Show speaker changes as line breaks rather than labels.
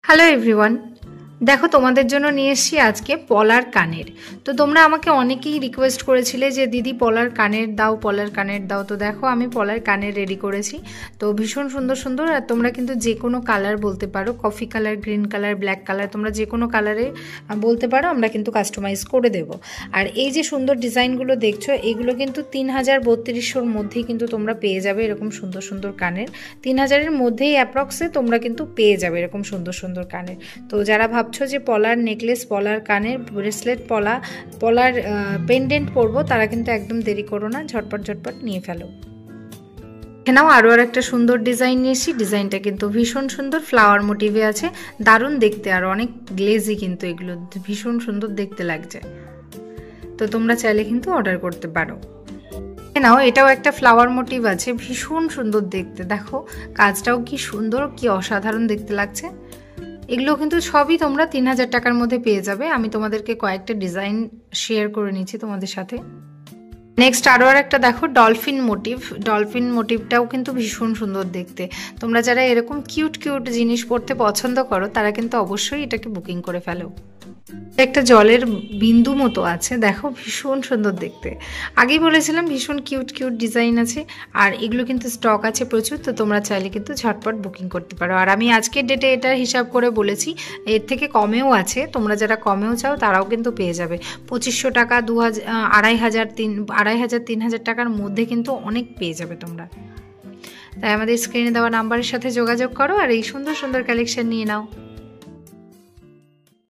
Hello everyone, দেখো তোমাদের জন্য নিয়ে এসেছি আজকে পলার কানের। তো তোমরা আমাকে অনেকেই রিকোয়েস্ট করেছিলে যে দিদি পলার কানের দাও, পলার কানের দাও। তো দেখো আমি পলার কানের রেডি করেছি। তো ভীষণ সুন্দর সুন্দর, আর তোমরা কিন্তু যে কোনো কালার বলতে পারো, coffee colour, green colour, black colour, তোমরা যে কোনো কালারে বলতে পারো, আমরা কিন্তু কাস্টমাইজ করে দেব। আর এই যে সুন্দর ডিজাইনগুলো দেখছো, এগুলো কিন্তু 3032-র মধ্যেই কিন্তু তোমরা পেয়ে যাবে এরকম সুন্দর সুন্দর কানের। 3000-এর মধ্যেই অ্যাপ্রক্সে তোমরা কিন্তু পেয়ে যাবে এরকম সুন্দর সুন্দর কানের। তো যারা ভাবছো যে পলার নেকলেস, পলার কানের ব্রেসলেট, পলার পেন্ডেন্ট পরবো, তারা কিন্তু একদম দেরি করো না, ঝটপট ঝটপট নিয়ে ফেলো। এখানেও আরও একটা সুন্দর ডিজাইন নিয়েছি। ডিজাইনটা কিন্তু ভীষণ সুন্দর, ফ্লাওয়ার মোটিভে আছে, দারুণ দেখতে, আর অনেক গ্লেজি, কিন্তু এগুলো ভীষণ সুন্দর দেখতে লাগছে। তো তোমরা চাইলে কিন্তু অর্ডার করতে পারো। নাও, এটাও একটা ফ্লাওয়ার মোটিভ আছে, ভীষণ সুন্দর দেখতে। দেখো কাজটাও কি সুন্দর, কি অসাধারণ দেখতে লাগছে। এগুলো কিন্তু সবই তোমরা 3000 টাকার মধ্যে পেয়ে যাবে। আমি তোমাদেরকে কয়েকটা ডিজাইন শেয়ার করে নিচ্ছি তোমাদের সাথে। নেক্সট আরও একটা দেখো, ডলফিন মোটিভ। ডলফিন মোটিভটাও কিন্তু ভীষণ সুন্দর দেখতে। তোমরা যারা এরকম কিউট কিউট জিনিস পড়তে পছন্দ করো, তারা কিন্তু অবশ্যই এটাকে বুকিং করে ফেলো। একটা জলের বিন্দু মতো আছে, দেখো ভীষণ সুন্দর দেখতে। আগেই বলেছিলাম ভীষণ কিউট কিউট ডিজাইন আছে, আর এগুলো কিন্তু স্টক আছে প্রচুর। তো তোমরা চাইলে কিন্তু ঝটপট বুকিং করতে পারো। আর আমি আজকের ডেটে এটার হিসাব করে বলেছি, এর থেকে কমেও আছে। তোমরা যারা কমেও চাও তারাও কিন্তু পেয়ে যাবে। 2500 টাকা, 2000, 2500, 3000 টাকার মধ্যে কিন্তু অনেক পেয়ে যাবে তোমরা। তাই আমাদের স্ক্রিনে দেওয়া নাম্বারের সাথে যোগাযোগ করো আর এই সুন্দর সুন্দর কালেকশন নিয়ে নাও।